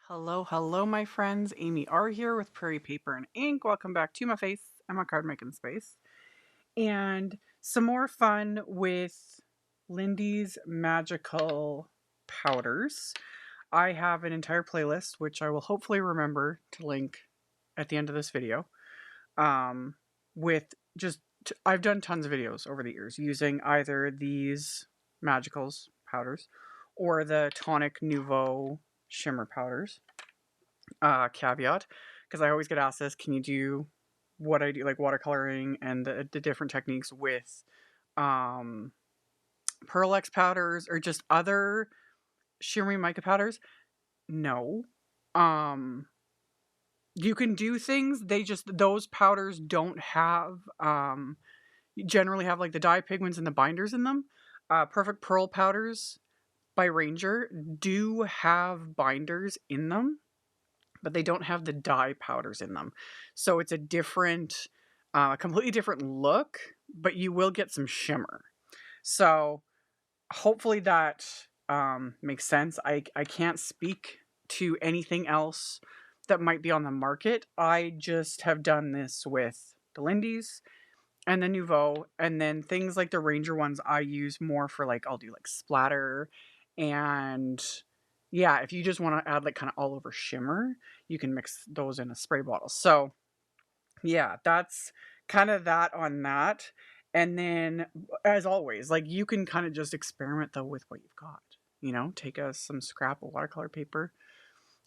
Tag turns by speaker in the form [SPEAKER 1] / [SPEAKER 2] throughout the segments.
[SPEAKER 1] Hello, hello, my friends. AmyR here with Prairie Paper and Ink. Welcome back to my face and my card making space. And some more fun with Lindy's magical powders. I have an entire playlist, which I will hopefully remember to link at the end of this video. With just, I've done tons of videos over the years using either these magicals powders or the Tonic Nouveau shimmer powders. Caveat, because I always get asked this: can you do what I do, like watercoloring and the different techniques with Pearl X powders or just other shimmery mica powders? No. Um, you can do things. Those powders don't have generally have like the dye pigments and the binders in them. Perfect Pearl powders by Ranger do have binders in them, but they don't have the dye powders in them. So it's a different, completely different look, but you will get some shimmer. So hopefully that makes sense. I can't speak to anything else that might be on the market. I just have done this with the Lindy's and the Nouveau, and then things like the Ranger ones I use more for, like, I'll do like splatter, and yeah, if you just want to add like kind of all over shimmer, you can mix those in a spray bottle. So yeah, that's kind of that on that. And then as always, like, you can kind of just experiment though with what you've got. Take some scrap of watercolor paper,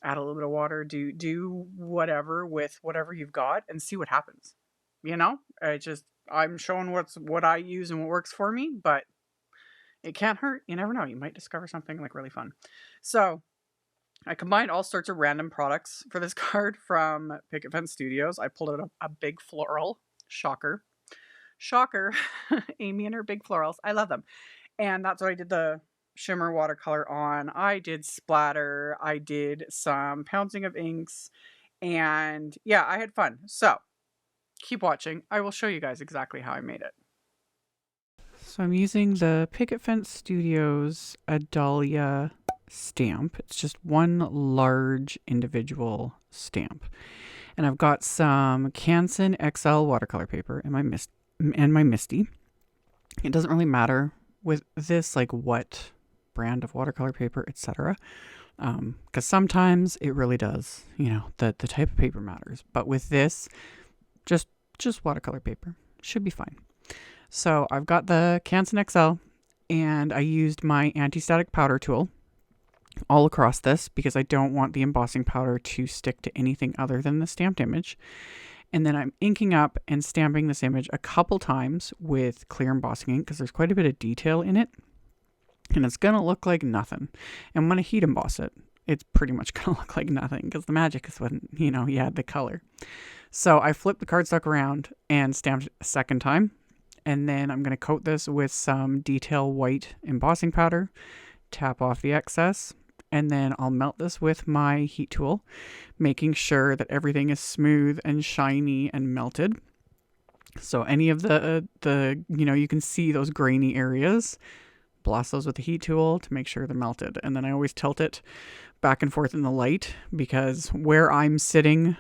[SPEAKER 1] add a little bit of water, do whatever with whatever you've got and see what happens. I'm showing what I use and what works for me, but it can't hurt. You never know. You might discover something like really fun. So I combined all sorts of random products for this card from Picket Studios. I pulled out a big floral. Shocker. Amy and her big florals. I love them. And that's what I did the shimmer watercolor on. I did splatter. I did some pouncing of inks. And yeah, I had fun. So keep watching. I will show you guys exactly how I made it. So I'm using the Picket Studios Dahlia stamp. It's just one large individual stamp. And I've got some Canson XL watercolor paper and my MISTI. It doesn't really matter with this, like, what brand of watercolor paper, etc. Because sometimes it really does. The type of paper matters. But with this, just watercolor paper should be fine. So I've got the Canson XL, and I used my anti-static powder tool all across this because I don't want the embossing powder to stick to anything other than the stamped image. And then I'm inking up and stamping this image a couple times with clear embossing ink because there's quite a bit of detail in it. And it's going to look like nothing. And when I heat emboss it, it's pretty much going to look like nothing because the magic is when, you add the color. So I flipped the cardstock around and stamped it a second time. And then I'm going to coat this with some detail white embossing powder, tap off the excess, and then I'll melt this with my heat tool, making sure that everything is smooth and shiny and melted. So any of the you can see those grainy areas, blast those with the heat tool to make sure they're melted. And then I always tilt it back and forth in the light because where I'm sitting,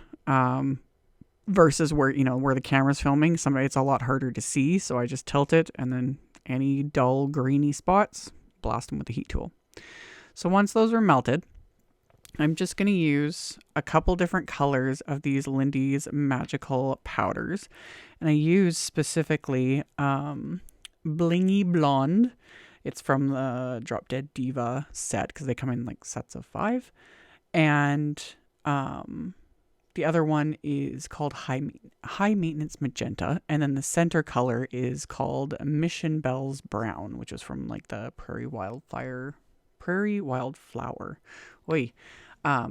[SPEAKER 1] versus where the camera's filming, sometimes it's a lot harder to see. So I just tilt it, and then any dull grainy spots, blast them with the heat tool. So once those are melted, I'm just going to use a couple different colors of these Lindy's magical powders. And I use specifically Blingy Blonde. It's from the Drop Dead Diva set because they come in like sets of 5. And the other one is called High Maintenance Magenta. And then the center color is called Mission Bells Brown, which was from like the Prairie Wildflower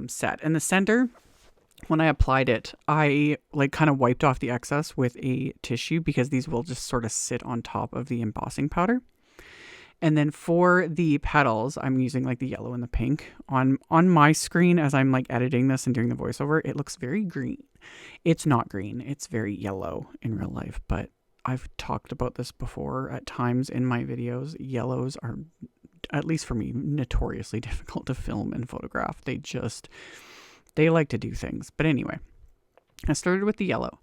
[SPEAKER 1] set. And the center, when I applied it, I like kind of wiped off the excess with a tissue because these will just sort of sit on top of the embossing powder. And then for the petals, I'm using like the yellow and the pink. On my screen, as I'm like editing this and doing the voiceover, it looks very green. It's not green. It's very yellow in real life. But I've talked about this before at times in my videos. Yellows at least for me, notoriously difficult to film and photograph. They like to do things. But anyway, I started with the yellow,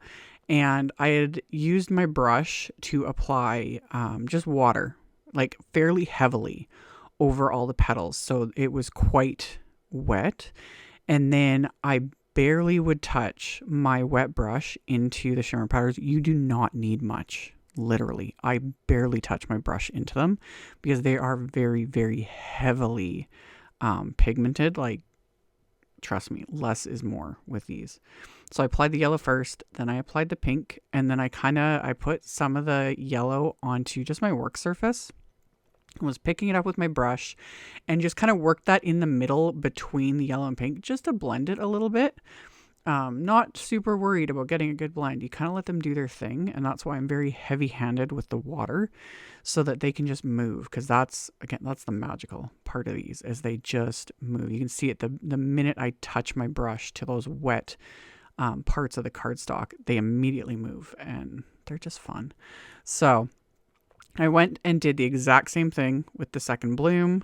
[SPEAKER 1] and I had used my brush to apply just water, like fairly heavily over all the petals. So it was quite wet. And then I barely would touch my wet brush into the shimmer powders. You do not need much. Literally, I barely touch my brush into them because they are very, very heavily pigmented. Like, trust me, less is more with these. So I applied the yellow first, then I applied the pink, and then I put some of the yellow onto just my work surface. I was picking it up with my brush and just kind of worked that in the middle between the yellow and pink just to blend it a little bit. Not super worried about getting a good blend. You kind of let them do their thing, and that's why I'm very heavy-handed with the water so that they can just move, because that's the magical part of these, is they just move. You can see it the minute I touch my brush to those wet parts of the cardstock, they immediately move, and they're just fun. So I went and did the exact same thing with the second bloom,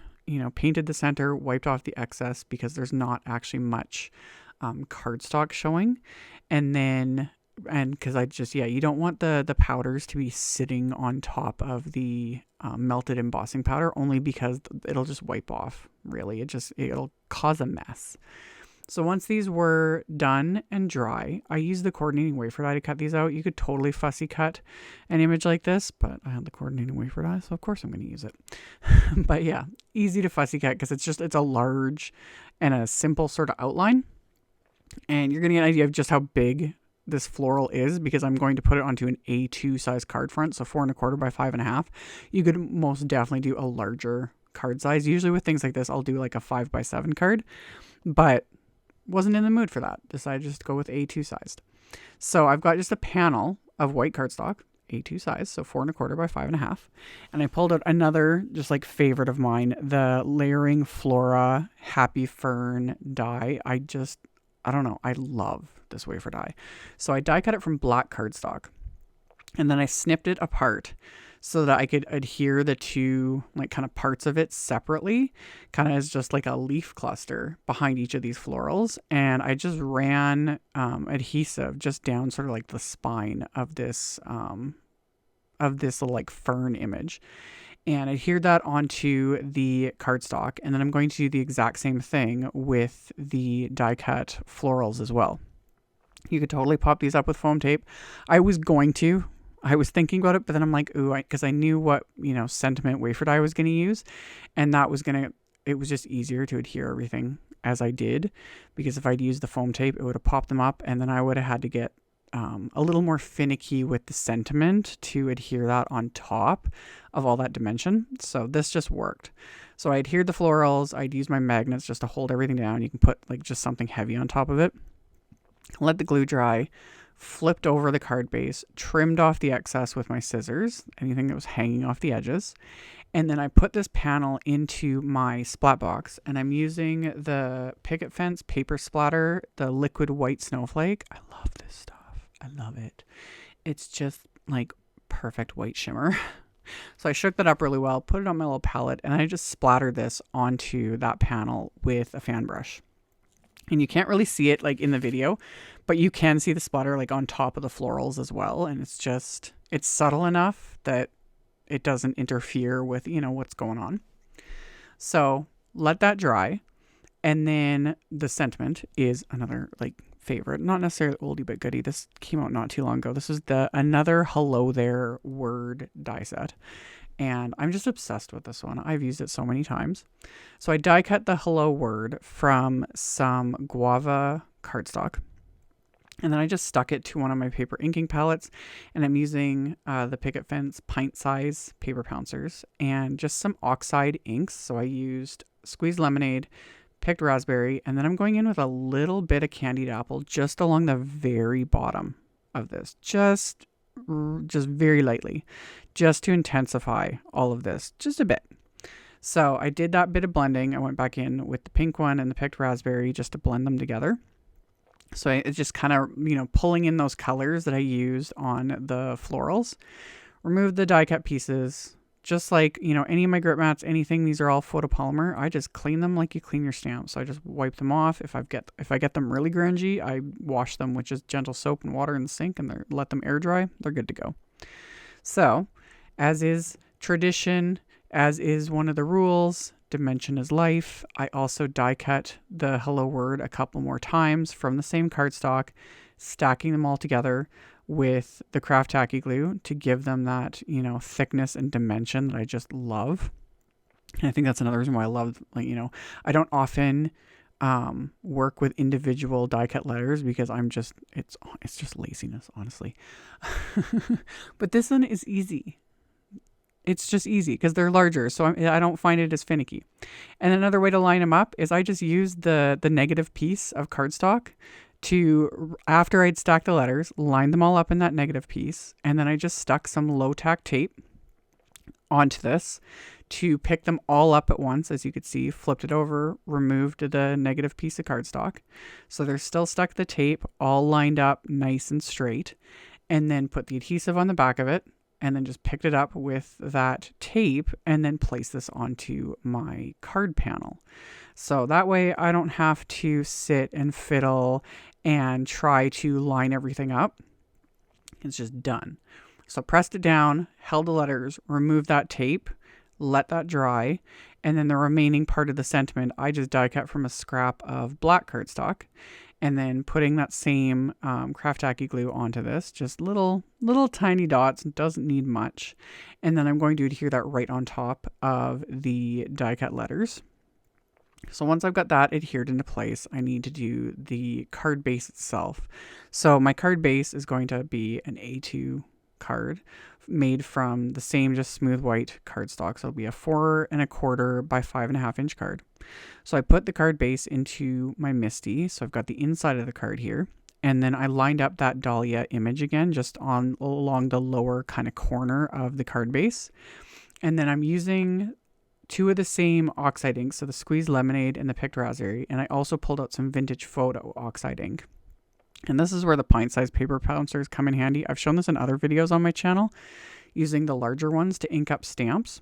[SPEAKER 1] painted the center, wiped off the excess because there's not actually much cardstock showing. And because you don't want the powders to be sitting on top of the melted embossing powder, only because it'll just wipe off, really. It'll cause a mess. So once these were done and dry, I used the coordinating wafer die to cut these out. You could totally fussy cut an image like this, but I had the coordinating wafer die, so of course I'm going to use it. But yeah, easy to fussy cut because it's a large and a simple sort of outline. And you're going to get an idea of just how big this floral is because I'm going to put it onto an A2 size card front, so 4¼ by 5½. You could most definitely do a larger card size. Usually with things like this, I'll do like a 5x7 card, but wasn't in the mood for that. Decided just to go with A2 sized. So I've got just a panel of white cardstock, A2 size, so 4¼ by 5½. And I pulled out another just like favorite of mine, the Layering Flora Happy Fern die. I don't know. I love this wafer die. So I die cut it from black cardstock, and then I snipped it apart so that I could adhere the two like kind of parts of it separately, kind of as just like a leaf cluster behind each of these florals. And I just ran adhesive just down sort of like the spine of this little like fern image, and adhered that onto the cardstock. And then I'm going to do the exact same thing with the die cut florals as well. You could totally pop these up with foam tape. I was thinking about it, but then I'm like, because I knew what, sentiment wafer die I was going to use. And it was just easier to adhere everything as I did, because if I'd used the foam tape, it would have popped them up, and then I would have had to get a little more finicky with the sentiment to adhere that on top of all that dimension. So this just worked. So I adhered the florals. I'd use my magnets just to hold everything down. You can put like just something heavy on top of it. Let the glue dry, flipped over the card base, trimmed off the excess with my scissors, anything that was hanging off the edges. And then I put this panel into my splat box, and I'm using the Picket Fence Paper Splatter, the liquid white Snowflake. I love this stuff. I love it. It's just like perfect white shimmer. So I shook that up really well, put it on my little palette, and I just splattered this onto that panel with a fan brush. And you can't really see it like in the video, but you can see the splatter like on top of the florals as well. And it's subtle enough that it doesn't interfere with, what's going on. So let that dry. And then the sentiment is another like favorite, not necessarily oldie but goodie. This came out not too long ago. This is another Hello There word die set. And I'm just obsessed with this one. I've used it so many times. So I die cut the hello word from some guava cardstock. And then I just stuck it to one of my paper inking palettes. And I'm using the Picket Fence Pint-Sized paper pouncers and just some oxide inks. So I used squeezed lemonade, picked raspberry, and then I'm going in with a little bit of candied apple just along the very bottom of this. Just very lightly, just to intensify all of this just a bit. So I did that bit of blending. I went back in with the pink one and the picked raspberry just to blend them together. So it's just kind of, pulling in those colors that I used on the florals. Removed the die cut pieces, just like, you know, any of my grip mats, anything, these are all photopolymer. I just clean them like you clean your stamps. So I just wipe them off. If I get them really grungy, I wash them with just gentle soap and water in the sink and let them air dry. They're good to go. So, as is tradition, as is one of the rules, dimension is life. I also die cut the hello word a couple more times from the same cardstock, stacking them all together with the craft tacky glue to give them that, you know, thickness and dimension that I just love. And I think that's another reason why I love, like, you know, I don't often work with individual die cut letters because it's just laziness, honestly. But this one is easy. It's just easy because they're larger, so I don't find it as finicky. And another way to line them up is I just use the negative piece of cardstock to, after I'd stacked the letters, line them all up in that negative piece, and then I just stuck some low tack tape onto this to pick them all up at once. As you could see, flipped it over, removed the negative piece of cardstock. So they're still stuck to the tape, all lined up nice and straight, and then put the adhesive on the back of it, and then just picked it up with that tape and then place this onto my card panel. So that way I don't have to sit and fiddle and try to line everything up. It's just done. So pressed it down, held the letters, removed that tape, let that dry, and then the remaining part of the sentiment I just die cut from a scrap of black cardstock, and then putting that same craft tacky glue onto this, just little tiny dots, doesn't need much. And then I'm going to adhere that right on top of the die cut letters. So once I've got that adhered into place, I need to do the card base itself. So my card base is going to be an A2 card made from the same just smooth white cardstock. So it'll be a 4 1/4 by 5.5 inch card. So I put the card base into my MISTI. So I've got the inside of the card here. And then I lined up that Dahlia image again, just along the lower kind of corner of the card base. And then I'm using 2 of the same oxide inks, so the Squeezed Lemonade and the Picked Raspberry. And I also pulled out some Vintage Photo oxide ink. And this is where the pint-sized paper pouncers come in handy. I've shown this in other videos on my channel, using the larger ones to ink up stamps.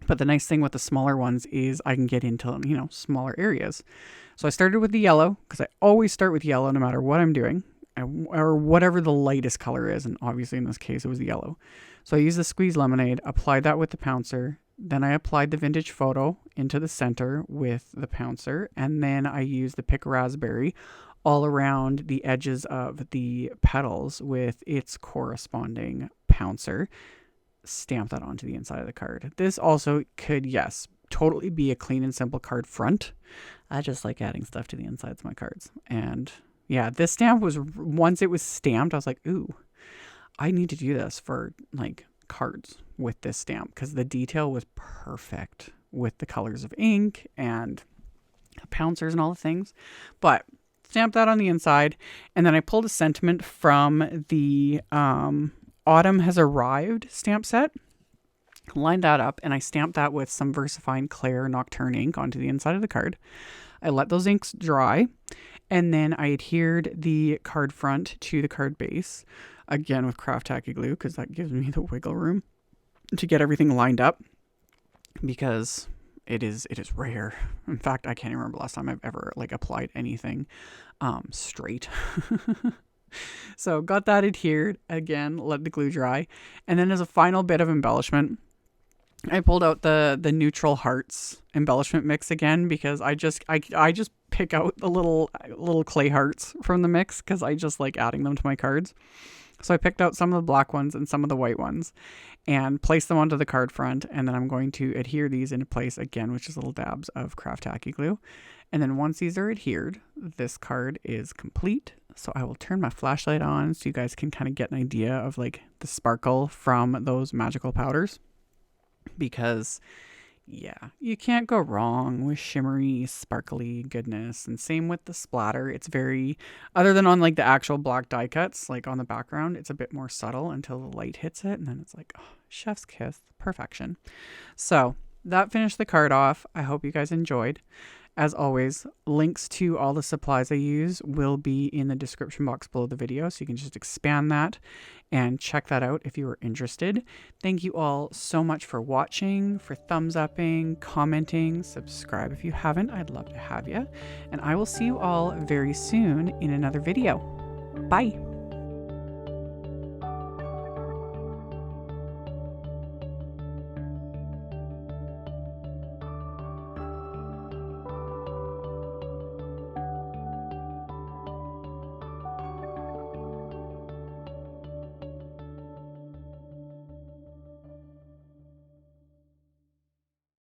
[SPEAKER 1] But the nice thing with the smaller ones is I can get into, you know, smaller areas. So I started with the yellow because I always start with yellow no matter what I'm doing, or whatever the lightest color is. And obviously in this case, it was the yellow. So I used the Squeezed Lemonade, applied that with the pouncer. Then I applied the Vintage Photo into the center with the pouncer. And then I used the Picked Raspberry all around the edges of the petals with its corresponding pouncer. Stamp that onto the inside of the card. This also could, yes, totally be a clean and simple card front. I just like adding stuff to the insides of my cards. And yeah, this stamp was, once it was stamped, I was like, ooh, I need to do this for like cards with this stamp because the detail was perfect with the colors of ink and pouncers and all the things. But stamp that on the inside, and then I pulled a sentiment from the Autumn Has Arrived stamp set, lined that up, and I stamped that with some VersaFine Claire Nocturne ink onto the inside of the card. I let those inks dry, and then I adhered the card front to the card base, again with craft tacky glue, because that gives me the wiggle room to get everything lined up, because it is rare. In fact, I can't even remember last time I've ever like applied anything straight. So got that adhered, again, let the glue dry. And then as a final bit of embellishment, I pulled out the neutral hearts embellishment mix again, because I just pick out the little clay hearts from the mix because I just like adding them to my cards. So I picked out some of the black ones and some of the white ones and placed them onto the card front. And then I'm going to adhere these into place again, which is little dabs of craft tacky glue. And then once these are adhered, this card is complete. So I will turn my flashlight on so you guys can kind of get an idea of like the sparkle from those magical powders. Because yeah, you can't go wrong with shimmery, sparkly goodness. And same with the splatter. It's very, other than on like the actual black die cuts, like on the background, it's a bit more subtle until the light hits it. And then it's like, oh, chef's kiss, perfection. So that finished the card off. I hope you guys enjoyed. As always, links to all the supplies I use will be in the description box below the video, so you can just expand that and check that out if you are interested. Thank you all so much for watching, for thumbs upping, commenting, subscribe if you haven't. I'd love to have you. And I will see you all very soon in another video. Bye.